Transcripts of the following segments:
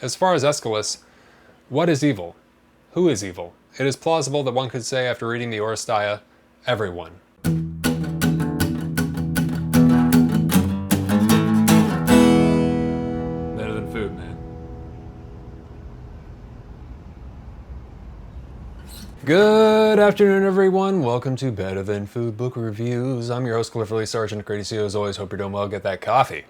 As far as Aeschylus, what is evil? Who is evil? It is plausible that one could say after reading the Oresteia, everyone. Better than food, man. Good afternoon, everyone. Welcome to Better Than Food Book Reviews. I'm your host, Clifford Lee Sargent. Great to see you as always. Hope you're doing well. Get that coffee.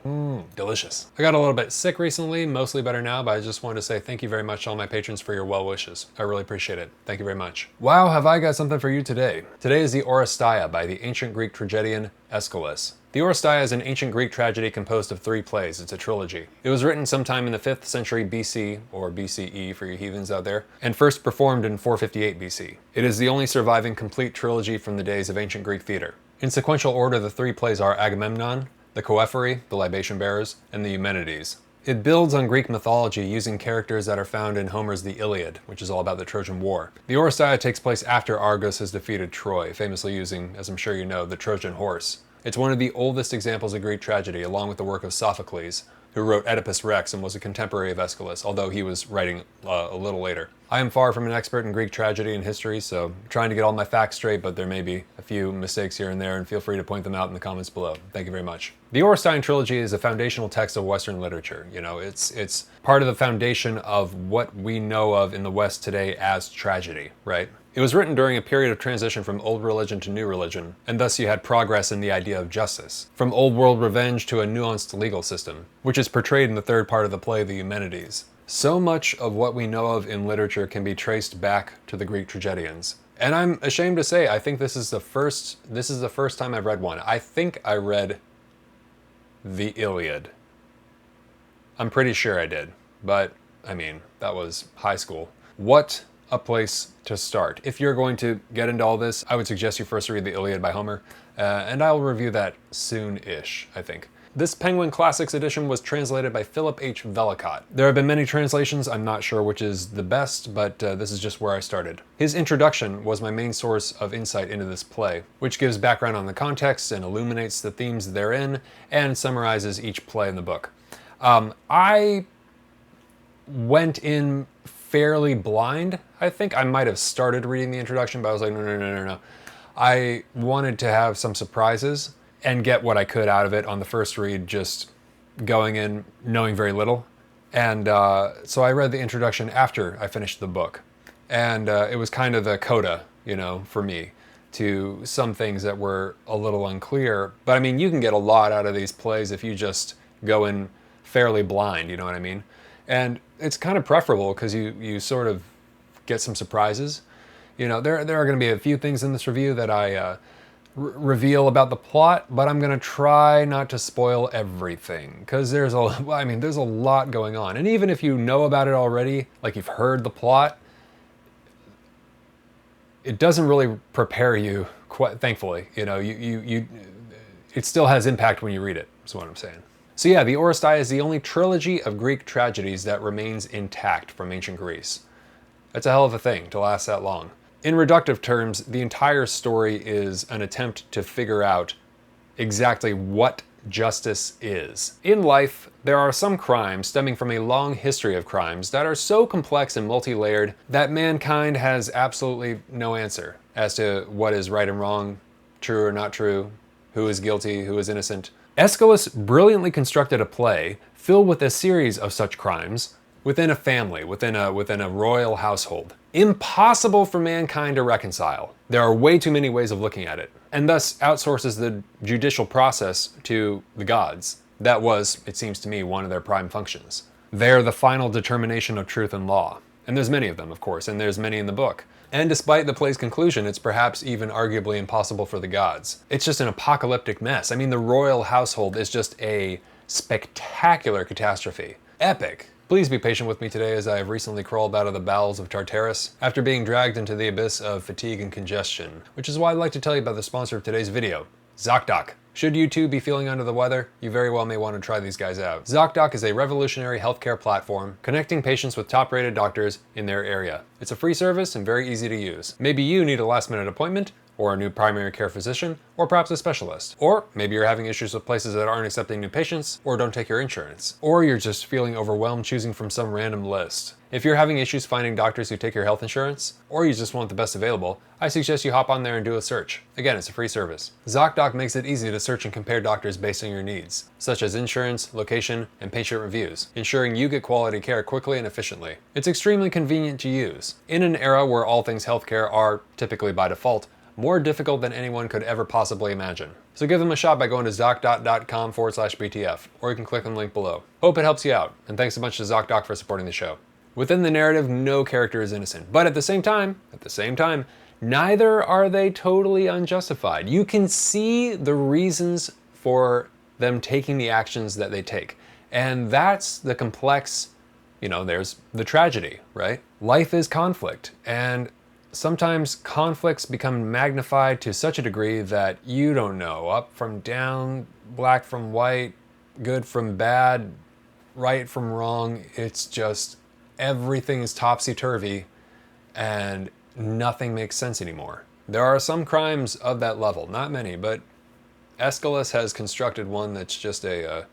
Delicious. I got a little bit sick recently, mostly better now, but I just wanted to say thank you very much to all my patrons for your well wishes. I really appreciate it. Thank you very much. Wow, have I got something for you today. Today is the Oresteia by the ancient Greek tragedian Aeschylus. The Oresteia is an ancient Greek tragedy composed of 3 plays. It's a trilogy. It was written sometime in the 5th century BC, or BCE for you heathens out there, and first performed in 458 BC. It is the only surviving complete trilogy from the days of ancient Greek theater. In sequential order, the 3 plays are Agamemnon, the Coephory, the libation bearers, and the Eumenides. It builds on Greek mythology using characters that are found in Homer's The Iliad, which is all about the Trojan War. The Oresteia takes place after Argos has defeated Troy, famously using, as I'm sure you know, the Trojan horse. It's one of the oldest examples of Greek tragedy, along with the work of Sophocles, who wrote Oedipus Rex and was a contemporary of Aeschylus, although he was writing a little later. I am far from an expert in Greek tragedy and history, so I'm trying to get all my facts straight, but there may be a few mistakes here and there, and feel free to point them out in the comments below. Thank you very much. The Oresteia trilogy is a foundational text of Western literature. You know, it's part of the foundation of what we know of in the West today as tragedy, right? It was written during a period of transition from old religion to new religion, and thus you had progress in the idea of justice. From old world revenge to a nuanced legal system, which is portrayed in the 3rd part of the play, The Eumenides. So much of what we know of in literature can be traced back to the Greek tragedians. And I'm ashamed to say, I think this is the first time I've read one. I think I read The Iliad. I'm pretty sure I did, but I mean, that was high school. What a place to start. If you're going to get into all this, I would suggest you first read the Iliad by Homer, and I'll review that soon-ish, I think. This Penguin Classics edition was translated by Philip H. Vellacott. There have been many translations, I'm not sure which is the best, but this is just where I started. His introduction was my main source of insight into this play, which gives background on the context and illuminates the themes therein, and summarizes each play in the book. I went in fairly blind. I think I might have started reading the introduction, but I was like, no. I wanted to have some surprises and get what I could out of it on the first read, just going in knowing very little. And so I read the introduction after I finished the book. And it was kind of the coda, you know, for me, to some things that were a little unclear. But I mean, you can get a lot out of these plays if you just go in fairly blind, you know what I mean? And it's kind of preferable because you sort of get some surprises. You know, there are going to be a few things in this review that I reveal about the plot, but I'm going to try not to spoil everything because there's a lot going on. And even if you know about it already, like you've heard the plot, it doesn't really prepare you, quite thankfully. You know, it still has impact when you read it, is what I'm saying. So yeah, the Oresteia is the only trilogy of Greek tragedies that remains intact from ancient Greece. That's a hell of a thing to last that long. In reductive terms, the entire story is an attempt to figure out exactly what justice is. In life, there are some crimes stemming from a long history of crimes that are so complex and multi-layered that mankind has absolutely no answer as to what is right and wrong, true or not true, who is guilty, who is innocent. Aeschylus brilliantly constructed a play filled with a series of such crimes within a family, within a royal household. Impossible for mankind to reconcile. There are way too many ways of looking at it, and thus outsources the judicial process to the gods. That was, it seems to me, one of their prime functions. They're the final determination of truth and law. And there's many of them, of course, and there's many in the book. And despite the play's conclusion, it's perhaps even arguably impossible for the gods. It's just an apocalyptic mess. I mean, the royal household is just a spectacular catastrophe. Epic. Please be patient with me today as I have recently crawled out of the bowels of Tartarus after being dragged into the abyss of fatigue and congestion, which is why I'd like to tell you about the sponsor of today's video, ZocDoc. Should you too be feeling under the weather, you very well may want to try these guys out. ZocDoc is a revolutionary healthcare platform connecting patients with top-rated doctors in their area. It's a free service and very easy to use. Maybe you need a last-minute appointment, or a new primary care physician, or perhaps a specialist. Or maybe you're having issues with places that aren't accepting new patients or don't take your insurance. Or you're just feeling overwhelmed choosing from some random list. If you're having issues finding doctors who take your health insurance, or you just want the best available, I suggest you hop on there and do a search. Again, it's a free service. ZocDoc makes it easy to search and compare doctors based on your needs, such as insurance, location, and patient reviews, ensuring you get quality care quickly and efficiently. It's extremely convenient to use. In an era where all things healthcare are, typically by default, more difficult than anyone could ever possibly imagine. So give them a shot by going to ZocDoc.com/BTF, or you can click on the link below. Hope it helps you out, and thanks so much to ZocDoc for supporting the show. Within the narrative, no character is innocent, but at the same time, neither are they totally unjustified. You can see the reasons for them taking the actions that they take, and that's the complex, there's the tragedy, right? Life is conflict, and sometimes conflicts become magnified to such a degree that you don't know up from down, black from white, good from bad, right from wrong. It's just everything is topsy-turvy and nothing makes sense anymore. There are some crimes of that level, not many, but Aeschylus has constructed one that's just a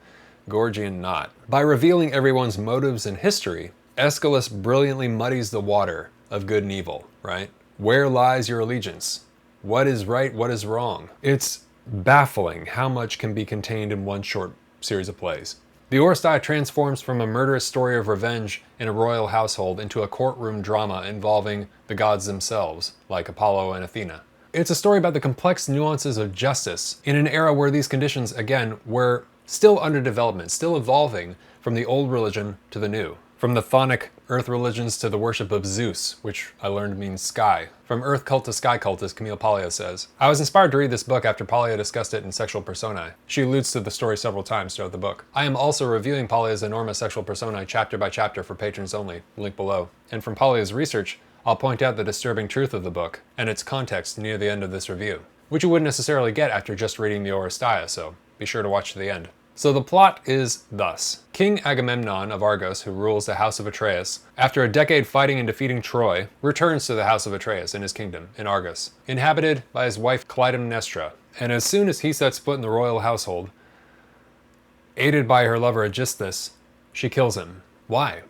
Gordian knot. By revealing everyone's motives and history, Aeschylus brilliantly muddies the water of good and evil, right? Where lies your allegiance? What is right? What is wrong? It's baffling how much can be contained in one short series of plays. The Oresteia transforms from a murderous story of revenge in a royal household into a courtroom drama involving the gods themselves, like Apollo and Athena. It's a story about the complex nuances of justice in an era where these conditions, again, were still under development, still evolving from the old religion to the new. From the chthonic earth religions to the worship of Zeus, which I learned means sky. From earth cult to sky cult, as Camille Paglia says. I was inspired to read this book after Paglia discussed it in Sexual Personae. She alludes to the story several times throughout the book. I am also reviewing Paglia's enormous Sexual Personae chapter by chapter for patrons only, link below. And from Paglia's research, I'll point out the disturbing truth of the book and its context near the end of this review, which you wouldn't necessarily get after just reading the Oresteia, so be sure to watch to the end. So the plot is thus. King Agamemnon of Argos, who rules the house of Atreus, after a decade fighting and defeating Troy, returns to the house of Atreus in his kingdom, in Argos, inhabited by his wife Clytemnestra. And as soon as he sets foot in the royal household, aided by her lover Aegisthus, she kills him. Why?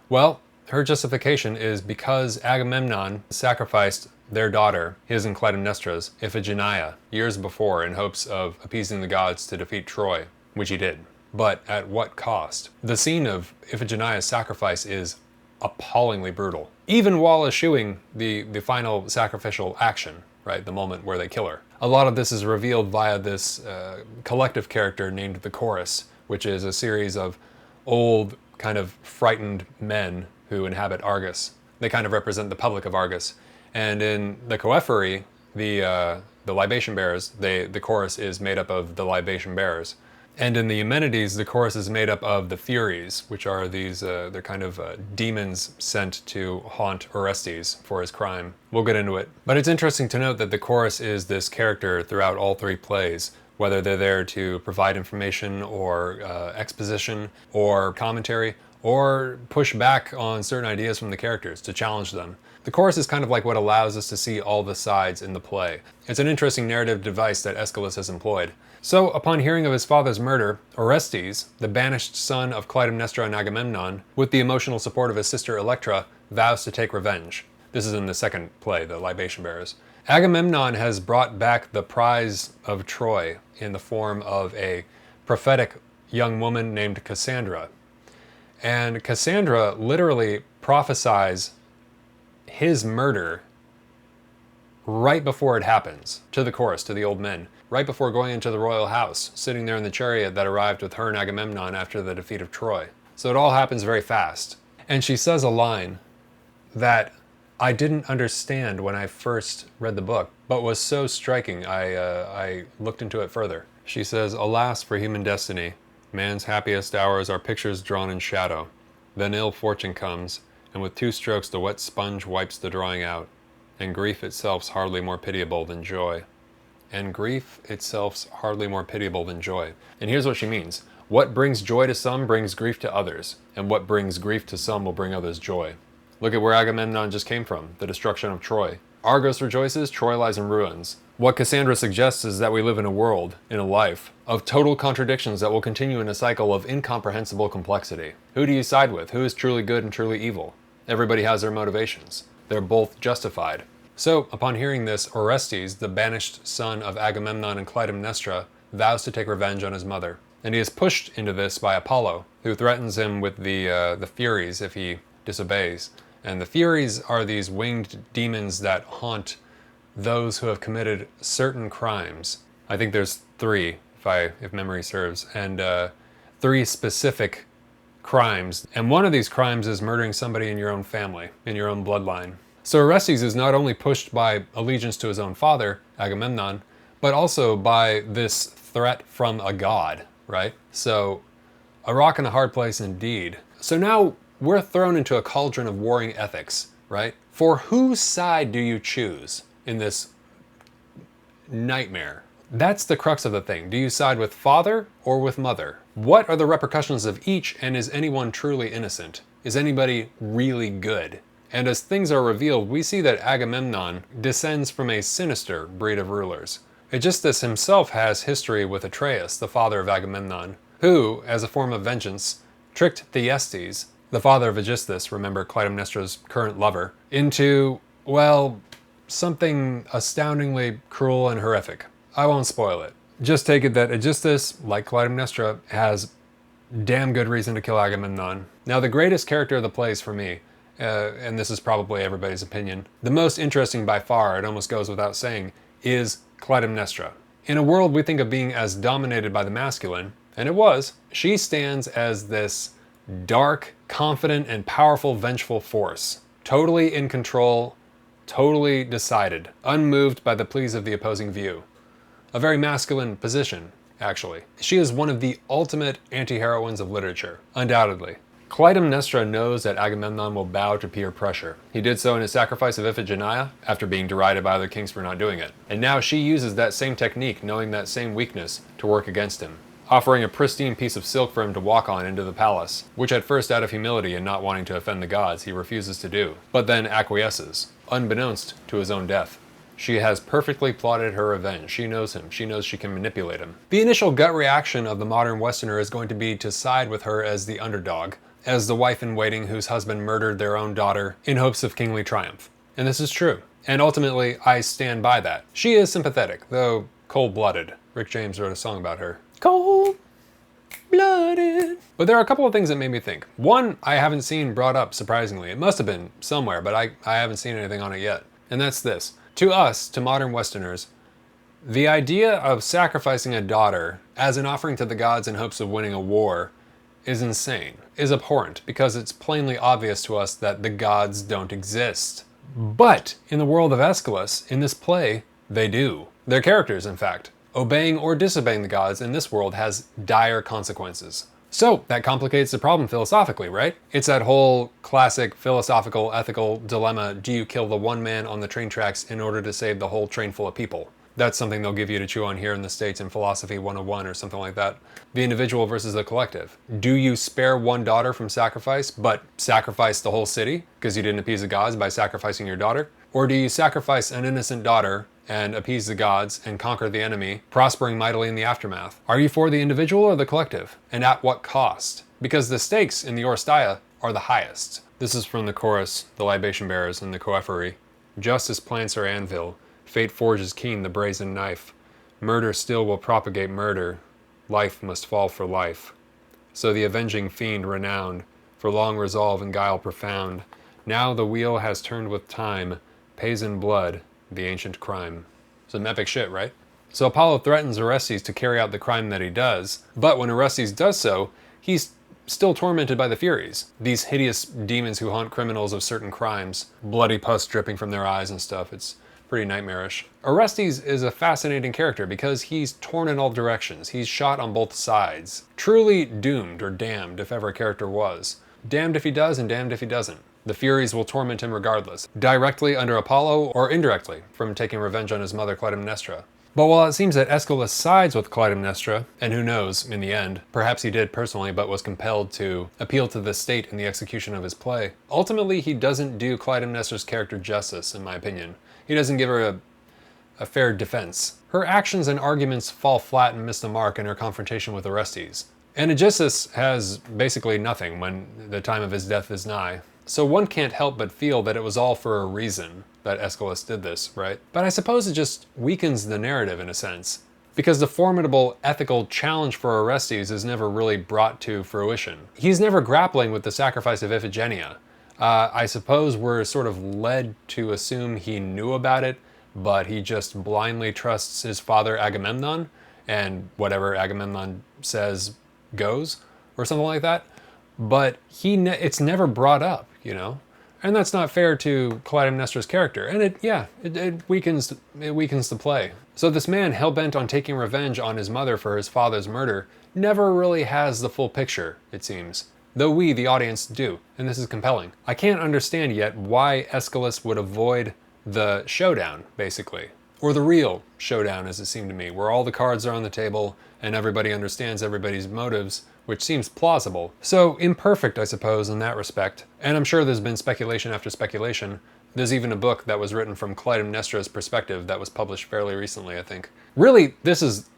Well, her justification is because Agamemnon sacrificed their daughter, his and Clytemnestra's, Iphigenia, years before in hopes of appeasing the gods to defeat Troy, which he did. But at what cost? The scene of Iphigenia's sacrifice is appallingly brutal, even while eschewing the final sacrificial action, right, the moment where they kill her. A lot of this is revealed via this collective character named the Chorus, which is a series of old, kind of frightened men who inhabit Argos. They kind of represent the public of Argos. And in the Coephory, the libation bearers, the chorus is made up of the libation bearers. And in the Eumenides, the chorus is made up of the Furies, which are these, they're kind of demons sent to haunt Orestes for his crime. We'll get into it. But it's interesting to note that the chorus is this character throughout all three plays, whether they're there to provide information or exposition or commentary, or push back on certain ideas from the characters to challenge them. The chorus is kind of like what allows us to see all the sides in the play. It's an interesting narrative device that Aeschylus has employed. So, upon hearing of his father's murder, Orestes, the banished son of Clytemnestra and Agamemnon, with the emotional support of his sister Electra, vows to take revenge. This is in the second play, the Libation Bearers. Agamemnon has brought back the prize of Troy in the form of a prophetic young woman named Cassandra. And Cassandra literally prophesies his murder right before it happens to the chorus, to the old men, right before going into the royal house, sitting there in the chariot that arrived with her and Agamemnon after the defeat of Troy. So it all happens very fast. And she says a line that I didn't understand when I first read the book, but was so striking I looked into it further. She says, "Alas for human destiny, man's happiest hours are pictures drawn in shadow. Then ill fortune comes, and with 2 strokes the wet sponge wipes the drawing out, and grief itself's hardly more pitiable than joy." And grief itself's hardly more pitiable than joy. And here's what she means. What brings joy to some brings grief to others, and what brings grief to some will bring others joy. Look at where Agamemnon just came from, the destruction of Troy. Argos rejoices, Troy lies in ruins. What Cassandra suggests is that we live in a world, in a life, of total contradictions that will continue in a cycle of incomprehensible complexity. Who do you side with? Who is truly good and truly evil? Everybody has their motivations. They're both justified. So, upon hearing this, Orestes, the banished son of Agamemnon and Clytemnestra, vows to take revenge on his mother. And he is pushed into this by Apollo, who threatens him with the Furies if he disobeys. And the Furies are these winged demons that haunt those who have committed certain crimes. I think there's 3, if memory serves, and 3 specific crimes. And one of these crimes is murdering somebody in your own family, in your own bloodline. So Orestes is not only pushed by allegiance to his own father, Agamemnon, but also by this threat from a god, right? So a rock and a hard place indeed. So now we're thrown into a cauldron of warring ethics, right? For whose side do you choose in this nightmare? That's the crux of the thing. Do you side with father or with mother? What are the repercussions of each, and is anyone truly innocent? Is anybody really good? And as things are revealed, we see that Agamemnon descends from a sinister breed of rulers. Aegisthus himself has history with Atreus, the father of Agamemnon, who, as a form of vengeance, tricked Thyestes, the father of Aegisthus, remember Clytemnestra's current lover, into, well, something astoundingly cruel and horrific. I won't spoil it. Just take it that Aegisthus, like Clytemnestra, has damn good reason to kill Agamemnon. Now, the greatest character of the plays for me, and this is probably everybody's opinion, the most interesting by far, it almost goes without saying, is Clytemnestra. In a world we think of being as dominated by the masculine, and it was, she stands as this dark, confident, and powerful vengeful force. Totally in control, totally decided, unmoved by the pleas of the opposing view. A very masculine position, actually. She is one of the ultimate anti-heroines of literature, undoubtedly. Clytemnestra knows that Agamemnon will bow to peer pressure. He did so in his sacrifice of Iphigenia, after being derided by other kings for not doing it. And now she uses that same technique, knowing that same weakness, to work against him, offering a pristine piece of silk for him to walk on into the palace, which at first, out of humility and not wanting to offend the gods, he refuses to do, but then acquiesces, unbeknownst to his own death. She has perfectly plotted her revenge. She knows him. She knows she can manipulate him. The initial gut reaction of the modern Westerner is going to be to side with her as the underdog, as the wife-in-waiting whose husband murdered their own daughter in hopes of kingly triumph. And this is true. And ultimately, I stand by that. She is sympathetic, though cold-blooded. Rick James wrote a song about her. Cold-blooded. But there are a couple of things that made me think. One, I haven't seen brought up, surprisingly. It must have been somewhere, but I haven't seen anything on it yet. And that's this. To us, to modern Westerners, the idea of sacrificing a daughter as an offering to the gods in hopes of winning a war is insane, is abhorrent, because it's plainly obvious to us that the gods don't exist. But in the world of Aeschylus, in this play, they do. Their characters, in fact. Obeying or disobeying the gods in this world has dire consequences. So that complicates the problem philosophically, right? It's that whole classic philosophical, ethical dilemma. Do you kill the one man on the train tracks in order to save the whole train full of people? That's something they'll give you to chew on here in the States in Philosophy 101 or something like that. The individual versus the collective. Do you spare one daughter from sacrifice, but sacrifice the whole city because you didn't appease the gods by sacrificing your daughter? Or do you sacrifice an innocent daughter and appease the gods and conquer the enemy, prospering mightily in the aftermath? Are you for the individual or the collective? And at what cost? Because the stakes in the Oresteia are the highest. This is from the chorus, the libation bearers in the coephery. Justice plants her anvil. Fate forges keen the brazen knife. Murder still will propagate murder. Life must fall for life. So the avenging fiend renowned, for long resolve and guile profound, now the wheel has turned with time, pays in blood the ancient crime. Some epic shit, right? So Apollo threatens Orestes to carry out the crime that he does, but when Orestes does so, he's still tormented by the Furies, these hideous demons who haunt criminals of certain crimes, bloody pus dripping from their eyes and stuff. It's pretty nightmarish. Orestes is a fascinating character because he's torn in all directions. He's shot on both sides. Truly doomed, or damned, if ever a character was. Damned if he does and damned if he doesn't. The Furies will torment him regardless, directly under Apollo or indirectly from taking revenge on his mother Clytemnestra. But while it seems that Aeschylus sides with Clytemnestra, and who knows, in the end, perhaps he did personally but was compelled to appeal to the state in the execution of his play, ultimately he doesn't do Clytemnestra's character justice, in my opinion. He doesn't give her a fair defense. Her actions and arguments fall flat and miss the mark in her confrontation with Orestes. And Aeschylus has basically nothing when the time of his death is nigh. So one can't help but feel that it was all for a reason that Aeschylus did this, right? But I suppose it just weakens the narrative in a sense, because the formidable ethical challenge for Orestes is never really brought to fruition. He's never grappling with the sacrifice of Iphigenia. I suppose we're sort of led to assume he knew about it, but he just blindly trusts his father Agamemnon, and whatever Agamemnon says goes, or something like that. But it's never brought up, you know? And that's not fair to Clytemnestra's character, and it weakens the play. So this man, hell-bent on taking revenge on his mother for his father's murder, never really has the full picture, it seems. Though we, the audience, do, and this is compelling. I can't understand yet why Aeschylus would avoid the showdown, basically. Or the real showdown, as it seemed to me, where all the cards are on the table and everybody understands everybody's motives, which seems plausible. So imperfect, I suppose, in that respect. And I'm sure there's been speculation after speculation. There's even a book that was written from Clytemnestra's perspective that was published fairly recently, I think. Really, this is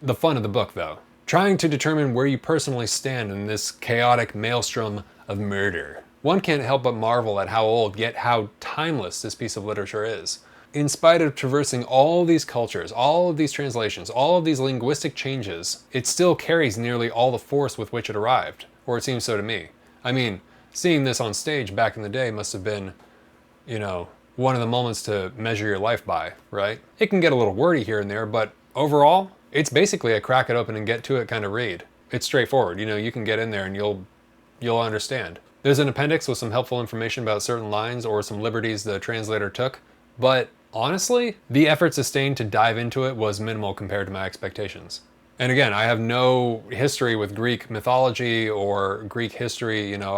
the fun of the book, though. Trying to determine where you personally stand in this chaotic maelstrom of murder. One can't help but marvel at how old, yet how timeless this piece of literature is. In spite of traversing all these cultures, all of these translations, all of these linguistic changes, it still carries nearly all the force with which it arrived, or it seems so to me. I mean, seeing this on stage back in the day must have been, you know, one of the moments to measure your life by, right? It can get a little wordy here and there, but overall, it's basically a crack it open and get to it kind of read. It's straightforward, you know, you can get in there and you'll understand. There's an appendix with some helpful information about certain lines or some liberties the translator took, but honestly, the effort sustained to dive into it was minimal compared to my expectations. And again, I have no history with Greek mythology or Greek history, you know,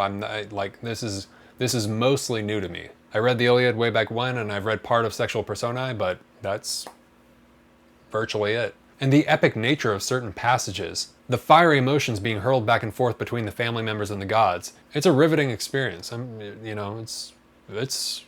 this is mostly new to me. I read the Iliad way back when, and I've read part of Sexual Personae, but that's virtually it. And the epic nature of certain passages, the fiery emotions being hurled back and forth between the family members and the gods, it's a riveting experience. You know, it's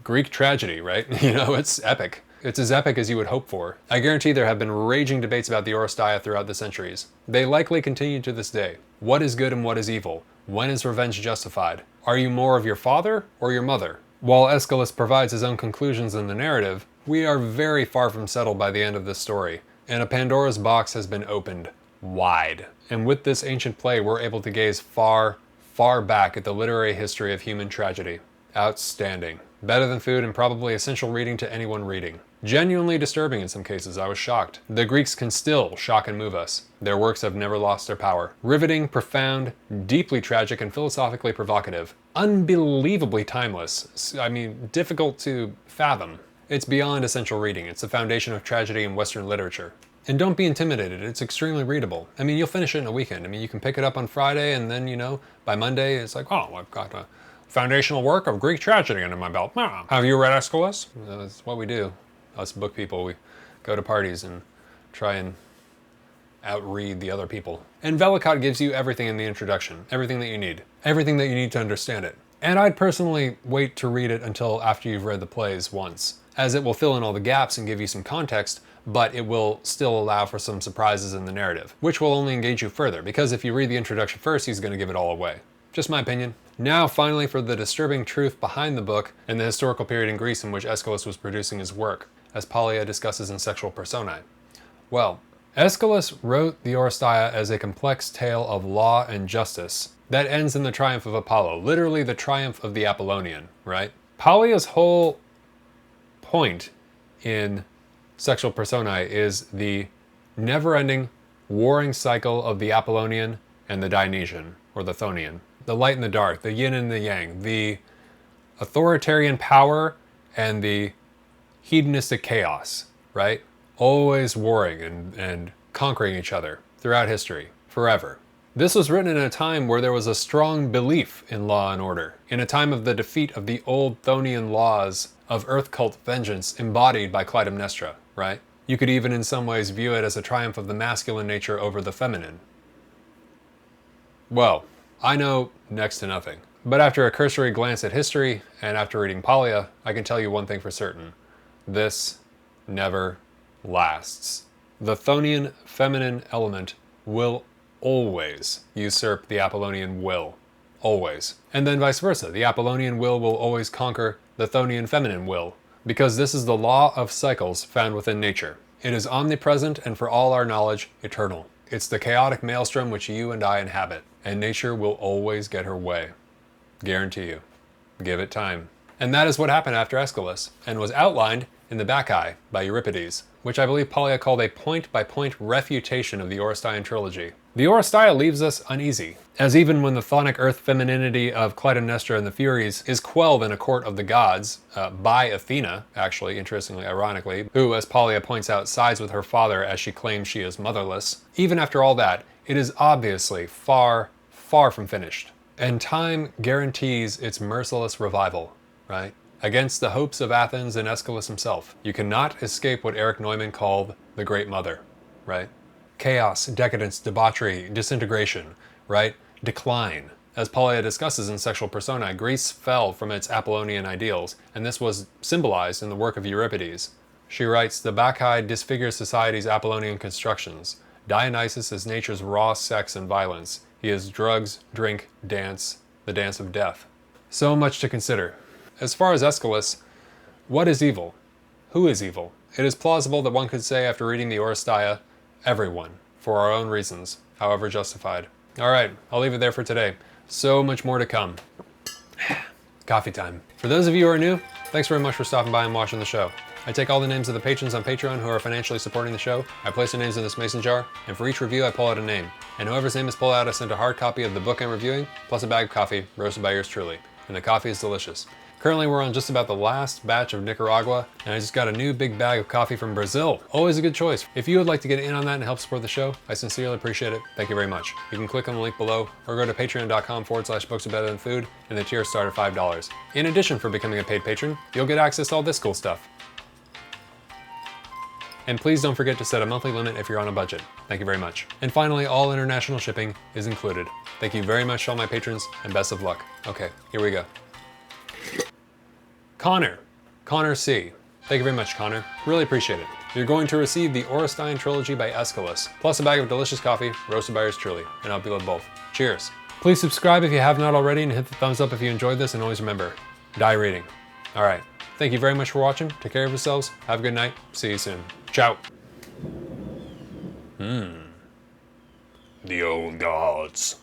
Greek tragedy, right? You know, it's epic. It's as epic as you would hope for. I guarantee there have been raging debates about the Oresteia throughout the centuries. They likely continue to this day. What is good and what is evil? When is revenge justified? Are you more of your father or your mother? While Aeschylus provides his own conclusions in the narrative, we are very far from settled by the end of this story, and a Pandora's box has been opened wide. And with this ancient play, we're able to gaze far, far back at the literary history of human tragedy. Outstanding. Better than food and probably essential reading to anyone reading. Genuinely disturbing in some cases, I was shocked. The Greeks can still shock and move us. Their works have never lost their power. Riveting, profound, deeply tragic, and philosophically provocative. Unbelievably timeless. I mean, difficult to fathom. It's beyond essential reading. It's the foundation of tragedy in Western literature. And don't be intimidated, it's extremely readable. I mean, you'll finish it in a weekend. I mean, you can pick it up on Friday and then, you know, by Monday it's like, oh, I've got a foundational work of Greek tragedy under my belt. Have you read Aeschylus? That's what we do. Us book people, we go to parties and try and outread the other people. And Wittkop gives you everything in the introduction, everything that you need to understand it. And I'd personally wait to read it until after you've read the plays once, as it will fill in all the gaps and give you some context, but it will still allow for some surprises in the narrative, which will only engage you further, because if you read the introduction first, he's going to give it all away. Just my opinion. Now, finally, for the disturbing truth behind the book and the historical period in Greece in which Aeschylus was producing his work, as Pollia discusses in Sexual Personae. Well, Aeschylus wrote the Oresteia as a complex tale of law and justice that ends in the triumph of Apollo, literally the triumph of the Apollonian, right? Pollia's whole point in Sexual Personae is the never-ending warring cycle of the Apollonian and the Dionysian, or the Chthonian. The light and the dark, the yin and the yang, the authoritarian power and the hedonistic chaos, right? Always warring and conquering each other throughout history, forever. This was written in a time where there was a strong belief in law and order, in a time of the defeat of the old Chthonian laws of earth cult vengeance embodied by Clytemnestra, right? You could even in some ways view it as a triumph of the masculine nature over the feminine. Well, I know next to nothing. But after a cursory glance at history, and after reading Polya, I can tell you one thing for certain. This never lasts. The Chthonian feminine element will always usurp the Apollonian will. Always. And then vice versa. The Apollonian will always conquer the Chthonian feminine will. Because this is the law of cycles found within nature. It is omnipresent and for all our knowledge, eternal. It's the chaotic maelstrom which you and I inhabit. And nature will always get her way. Guarantee you. Give it time. And that is what happened after Aeschylus, and was outlined in the Bacchae by Euripides, which I believe Polya called a point-by-point refutation of the Oresteian trilogy. The Oresteia leaves us uneasy, as even when the chthonic earth femininity of Clytemnestra and the Furies is quelled in a court of the gods, by Athena, actually, interestingly, ironically, who, as Polya points out, sides with her father as she claims she is motherless, even after all that, it is obviously far, far from finished. And time guarantees its merciless revival, right? Against the hopes of Athens and Aeschylus himself. You cannot escape what Erich Neumann called the Great Mother, right? Chaos, decadence, debauchery, disintegration, right? Decline. As Polya discusses in Sexual Personae, Greece fell from its Apollonian ideals, and this was symbolized in the work of Euripides. She writes, the Bacchae disfigure society's Apollonian constructions. Dionysus is nature's raw sex and violence. He is drugs, drink, dance, the dance of death. So much to consider. As far as Aeschylus, what is evil? Who is evil? It is plausible that one could say after reading the Oresteia, everyone, for our own reasons, however justified. Alright, I'll leave it there for today. So much more to come. Coffee time. For those of you who are new, thanks very much for stopping by and watching the show. I take all the names of the patrons on Patreon who are financially supporting the show, I place their names in this mason jar, and for each review I pull out a name. And whoever's name is pulled out, I send a hard copy of the book I'm reviewing, plus a bag of coffee, roasted by yours truly. And the coffee is delicious. Currently we're on just about the last batch of Nicaragua, and I just got a new big bag of coffee from Brazil. Always a good choice. If you would like to get in on that and help support the show, I sincerely appreciate it. Thank you very much. You can click on the link below, or go to patreon.com/books-are-better-than-food, and the tiers start at $5. In addition, for becoming a paid patron, you'll get access to all this cool stuff. And please don't forget to set a monthly limit if you're on a budget. Thank you very much. And finally, all international shipping is included. Thank you very much to all my patrons, and best of luck. Okay, here we go. Connor C. Thank you very much, Connor. Really appreciate it. You're going to receive the Oresteia trilogy by Aeschylus, plus a bag of delicious coffee, roasted by yours truly, and I hope you love both. Cheers. Please subscribe if you have not already, and hit the thumbs up if you enjoyed this, and always remember, die reading. All right. Thank you very much for watching. Take care of yourselves. Have a good night. See you soon. Ciao. The old gods.